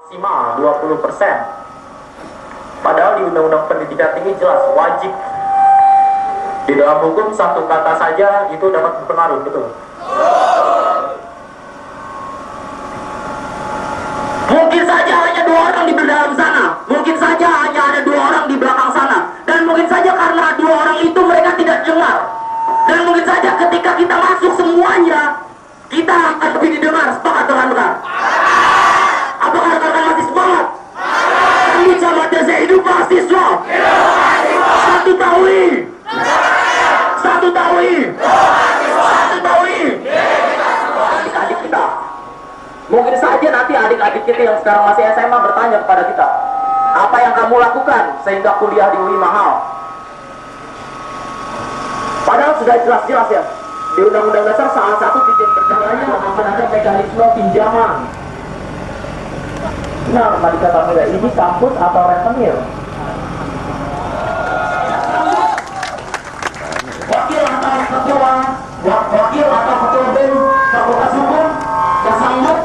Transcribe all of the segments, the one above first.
maksimal 20%. Padahal di Undang-Undang Pendidikan Tinggi jelas wajib. Di dalam hukum satu kata saja itu dapat berpengaruh, betul? Mungkin saja hanya 2 orang di dalam sana, mungkin saja hanya ada 2 orang di belakang sana, dan mungkin saja karena 2 orang itu mereka tidak dengar, dan mungkin saja ketika kita masuk semuanya kita akan lebih didengar. Sepakat rekan-rekan? Apakah rekan-rekan masih semangat? Kami Jamaah Desa Hidup Mahasiswa. Satu tauhid. Satu tauhid. Satu tauhid. Adik-adik kita. Mungkin saja nanti adik-adik kita yang sekarang masih SMA bertanya kepada kita, apa yang kamu lakukan sehingga kuliah di UI mahal? Padahal sudah jelas-jelas ya, di Undang-Undang Dasar salah satu tujuan pertamanya akan ada mekanisme pinjaman. Nah, tadi kata muda, ini kampus atau rentenir? Wakil atau ketua, wakil atau ketua BEM Fakultas Hukum, kesambut.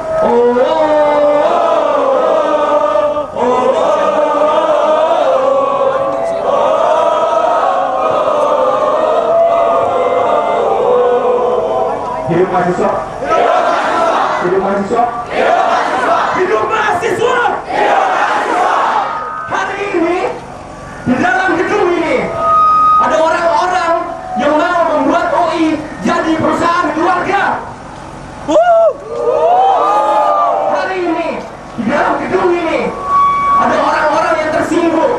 Hidup mahasiswa. Hidup mahasiswa. Hidup mahasiswa. Hari ini di dalam gedung ini ada orang-orang yang mau membuat UI jadi perusahaan keluarga. Hari ini di dalam gedung ini ada orang-orang yang tersinggung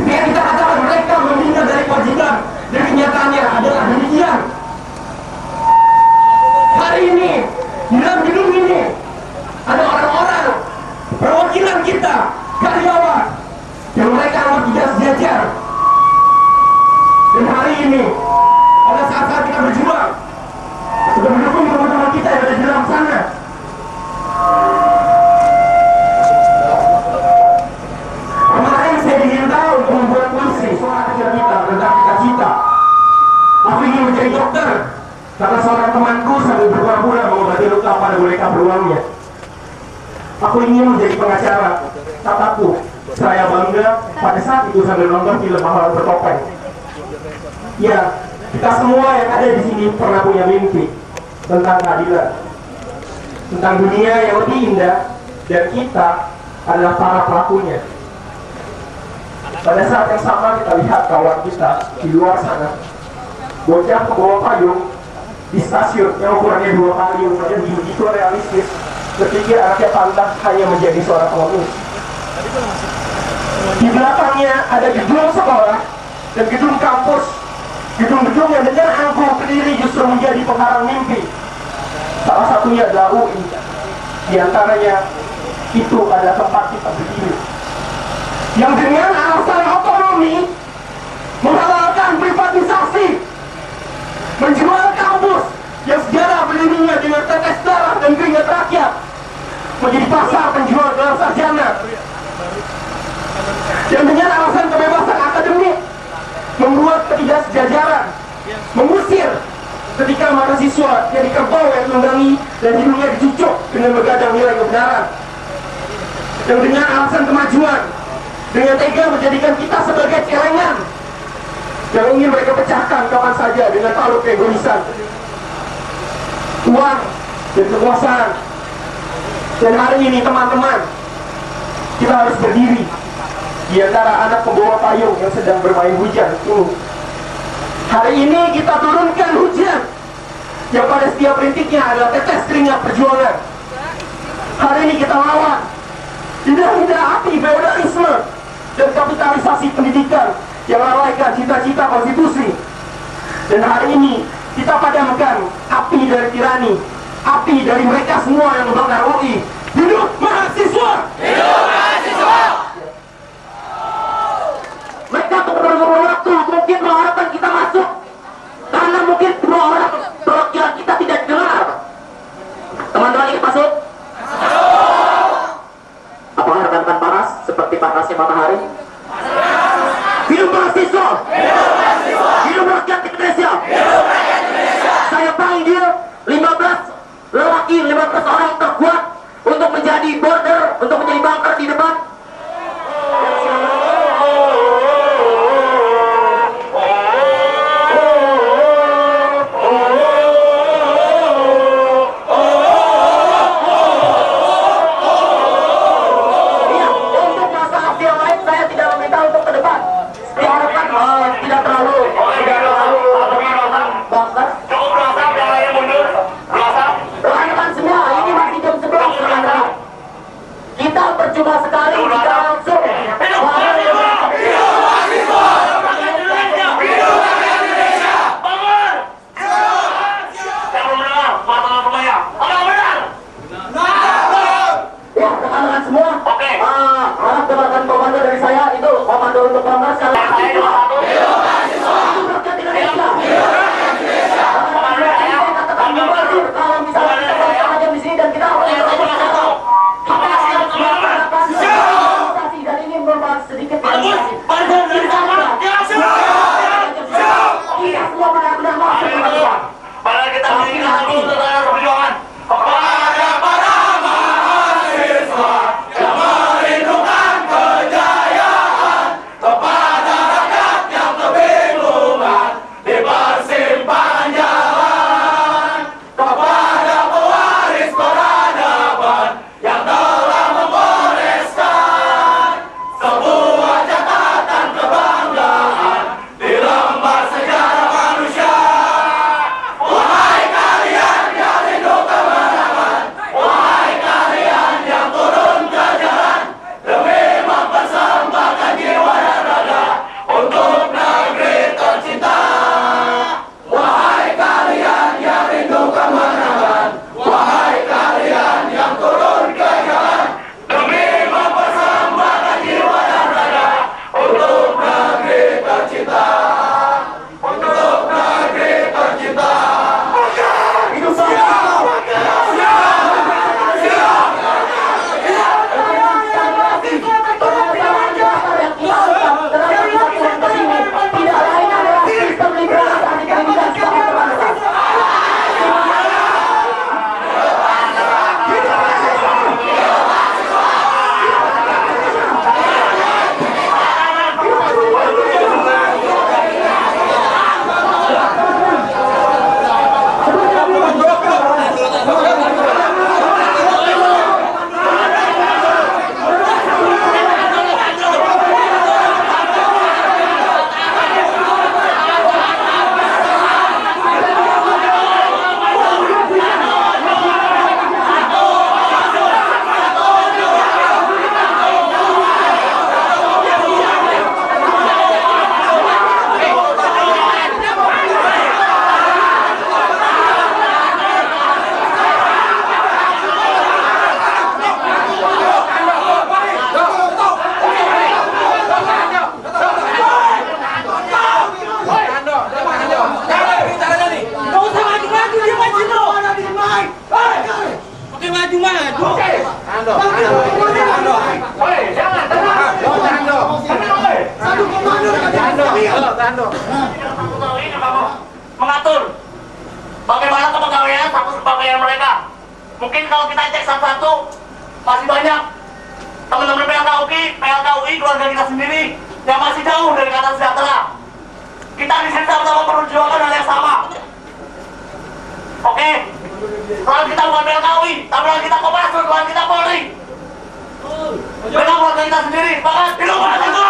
ketika kita katakan mereka menghindar dari kewajiban, dan kenyataannya adalah demikian. Hari ini di dalam gedung ini ada orang-orang perwakilan kita, karyawan, yang mereka amat tidak sejajar. Dan hari ini pada saat-saat kita berjuang untuk mendukung teman-teman kita yang ada di dalam sana. Kemarin saya diminta untuk membuat puisi suara kecil kita tentang cita-cita. Aku ingin menjadi dokter, karena seorang temanku sambil berpura-pura mengobati luka pada boneka beruangnya. Aku ingin menjadi pengacara, kataku saya bangga pada saat itu sambil nonton film Pahlawan Bertopeng. Ya, kita semua yang ada di sini pernah punya mimpi tentang keadilan, tentang dunia yang lebih indah, dan kita adalah para pelakunya. Pada saat yang sama kita lihat kawan kita di luar sana, bocah pembawa payung di stasiun yang ukurannya 2 kali saja begitu realistis, ketika anaknya pantas hanya menjadi seorang pengemis. Di belakangnya ada gedung sekolah dan gedung kampus, gedung-gedung yang dengan angkuh berdiri justru menjadi penghalang mimpi. Salah satunya adalah UI. Di antaranya itu adalah tempat kita berdiri, yang dengan alasan otonomi menghalalkan privatisasi, menjual kampus yang sejarah berdirinya dengan tetes darah dan keringat rakyat menjadi pasar penjual gelar sarjana, yang dengan alasan kebebasan akademik membuat ketidaksejajaran, mengusir ketika mahasiswa yang dikerbau yang tunggangi dan hidungnya dicucuk dengan begadang nilai kebenaran, yang dengan alasan kemajuan dengan tega menjadikan kita sebagai celengan yang ingin mereka pecahkan kapan saja dengan talut keegoisan, uang dan kekuasaan. Dan hari ini teman-teman, kita harus berdiri di antara anak pembawa payung yang sedang bermain hujan ini. Hari ini kita turunkan hujan yang pada setiap rintiknya adalah tetes keringat perjuangan. Hari ini kita lawan indah-indah api feodalisme dan kapitalisasi pendidikan yang lalaikan cita-cita konstitusi. Dan hari ini kita padamkan api dari tirani, api dari mereka semua yang membakar UI. Hidup mahasiswa! Hidup mahasiswa! Mereka beberapa waktu mungkin mengharapkan kita masuk, karena mungkin 2 orang perwakilan kita tidak dengar. Teman-teman ingin masuk? Apakah rekan-rekan panas seperti panasnya matahari? Hidup mahasiswa! Hidup mahasiswa! Hidup rakyat Indonesia! Hidup rakyat Indonesia! Saya panggil 15 lelaki, 15 orang terkuat untuk menjadi border, untuk menjadi pencapaian mereka. Mungkin kalau kita cek satu-satu, masih banyak teman-teman PLKUI, keluarga kita sendiri yang masih jauh dari kata sejahtera. Kita di sini sama-sama memperjuangkan hal yang sama. Oke, lawan kita bukan PLKUI, tapi lawan kita Kopassus, lawan kita Polri. Dengan keluarga kita sendiri, bahkan di luar itu.